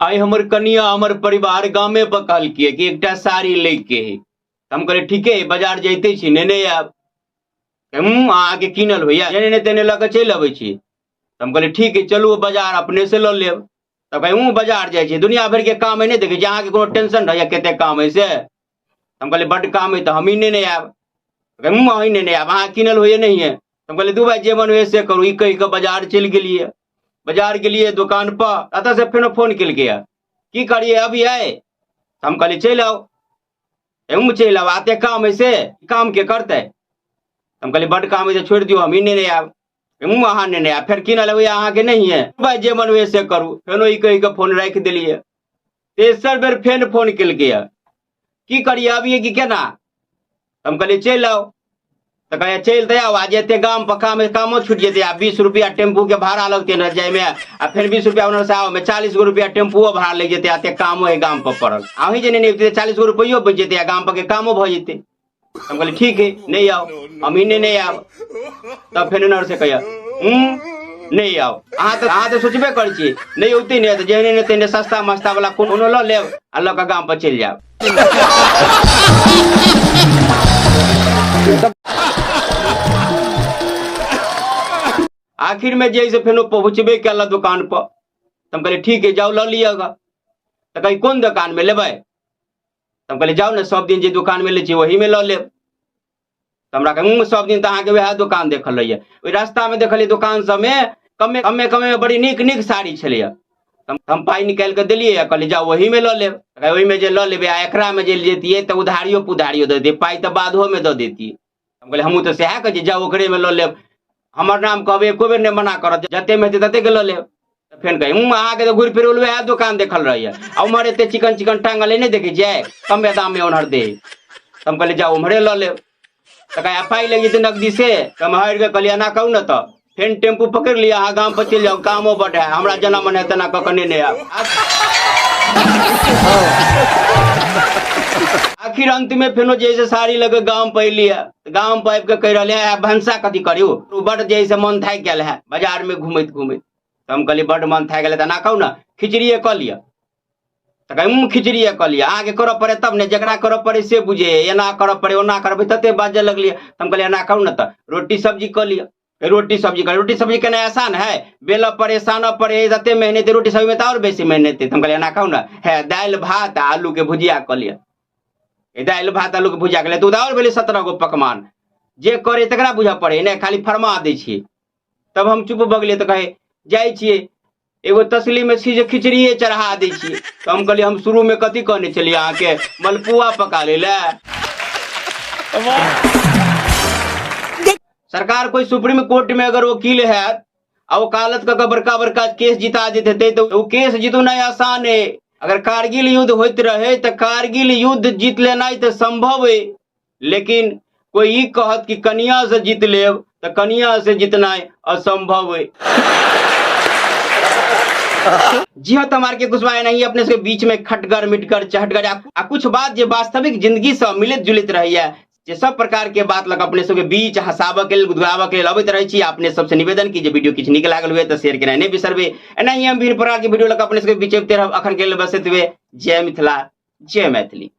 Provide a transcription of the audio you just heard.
आई हमर कनिया हमर परिवार गामे पर कहलकिए कि एकटा साड़ी लेके है। हम कहले ठीक है बाजार जैते छी नेने आब। आके कीनल भैया जेने तेने लऽ के चलि अबै छी। हम कहले ठीक है चलू बाजार अपने से लऽ लेब। तब कहीं बाजार जाइ छी दुनिया भर के काम है नहीं देखे अहाँ के कोनो टेंशन रहैया कते काम है से। हम कहले बड्ड काम है तो हम ही नेने आब। अहीं नेने आब अहाँ कीनल होइए नहीं है। हम कहले दू भाई जे मन हुए से करू। ई कहि के बाजार चलि गेलिए। बाजार गेलिए दुकान पर अतः से फिर फोन केलकै की करिए अभी आए। हम कहली चलि आओ। चलि आओ आते काम है से काम के करते। हम कहली बड्ड काम है तो छोड़ दियो हम ही नेने आब। अहाँ नेने आब फिर कीनल हुए अहाँ के नहीं है भाई जे मन हुए से करू। फेनो ई कहि के फोन राखि दिलिए। तेसर बेर फेन फोन केलकै की करिए अभी कि केना। हम कहलिए चलि आओ। तो कहे चलते आओ आज एते गाम पक्का में कामो छूट जेते। आ 20 रुपया टेम्पू के भाड़ा लगते न जाए में आ फिर 20 रुपया उन्होंने से आओ में 40 गो रुपया टेम्पुओ भाड़ा लग जेते। आते कामो है गाम पर पड़ल अही जे नहीं 40 गो रुपयो बच जेते आ गाम पर के कामो भ जेते। हम कहलिए ठीक है नहीं आओ हम ही नहीं आब। तब फिर उन्होंने से कहिया नहीं आओ अहाँ तो सोचबे कर छी नहीं होती नहीं तो जेने तेने सस्ता मस्ता वाला कोनो ल लेब आ ल के गाम पर चलि जाब। आखिर में जैसे फिर पहुंचबे कल दुकान पर। हम कहले ठीक है जाओ ल लिएगा। तो कहीं कौन दुकान में लेबै। हम कहले जाओ ना सब दिन जो दुकान में ले छी वही में ल लेब। तो हमरा कहे सब दिन तो अहाँ के वह दुकान देखल रहिए। ओहि रास्ता में देखलिए दुकान सब में कमे कमे बड़ी नीक नीक साड़ी छलिए। हम पाई निकाल के दिलिए कहलिए जाओ वही में ल लेब। वही में जे ल लेबै आ एकरा में जे जेतिए तो उधारियो पुधारियो दे दे पाई तो बादो में दे देती। हम कहले हमहूँ तो सएह कहे जाओ ओकरे में ल लेब। हमर नाम कहबै एको बेर नहीं मना करत जते में तते के ल लेब। फेन कही अहाँ के तो घुर फिर वह दुकान देखल रहिए आ उम्हर एते चिकन चिकन टांगल नहीं देखे जाए कमे दाम में उन्हर दे। हम कहले जाओ उम्हरे ल लेब। तो कहे पाई लगी तो नकदी से हम हर के कहलिए ना कहू ना तो फिर टेम्पू पकड़ लिया अहाँ गाँव पर चल जाओ कामो बढ़े हमरा जना मन है तना कखने नहीं आब। आखिर अंत में फिर जैसे साड़ी लगे गाँव पे लिया गाँव पे आबि के कह रहे हैं भंसा कथी करियो बड़ जैसे मन थाकि गेल है बाजार में घूमत घूमत। तो हम कहलिए बड़ मन थाकि गेल तो ना कहू ना खिचड़िए कऽ लिया। तो कहीं खिचड़िए कऽ लिया आगे करऽ पड़े तब ने जकरा करऽ पड़े से बुझे एना करऽ पड़े ओना करबै तते बाजे लगलिए। हम कहलिए ना कहू ना तो रोटी सब्जी कऽ लिया। रोटी सब्जी केना आसान है बेल परेशान पड़े जते मेहनत रोटी सब्जी में तो और बेसी मेहनत है। हम कहलिए ना कहू ना है दालि भात आलू के भुजिया कऽ लिया। दालि भात आलू के भुजिया कऽ लिया तो और भेलै 17 गो पकवान जे करे तकरा बुझा पड़े नहीं खाली फरमा दै छियै। तब हम चुप भऽ गेलिए तो कहे जाइ छियै एगो तसली में खिचड़िए चढ़ा दै छियै। तो हम कहलिए हम शुरू में कथी कहने चलिए अहाँ के मलपुआ पका ले सरकार कोई सुप्रीम कोर्ट में अगर वकील है और वकालत का बड़का बड़का केस जिता देते तो वो केस जीतना आसान है। अगर कारगिल युद्ध होते रहे तो कारगिल युद्ध जीत लेना तो संभव है लेकिन कोई ई कहत कि कनिया से जीत लेब तो कनिया से जीतना असंभव है। जी हाँ तमार के कुछ नहीं अपने से बीच में खटगर मिटकर चहटगर आ कुछ बात जो वास्तविक जिंदगी से मिलित जुलित रही है जे सब प्रकार के बात लग अपने सबके बीच हंसाबे के गुदगुदाबे के अबैत रहे छी। अपने सबसे निवेदन की वीडियो किछु नीक लागल हुए तो शेयर केना नहीं बिसरबे। एना ही हम विभिन्न प्रकार के वीडियो लग अपने सबके बीच अबैत रहब। अखन के लेल बस एतबे। जय मिथिला जय मैथिली।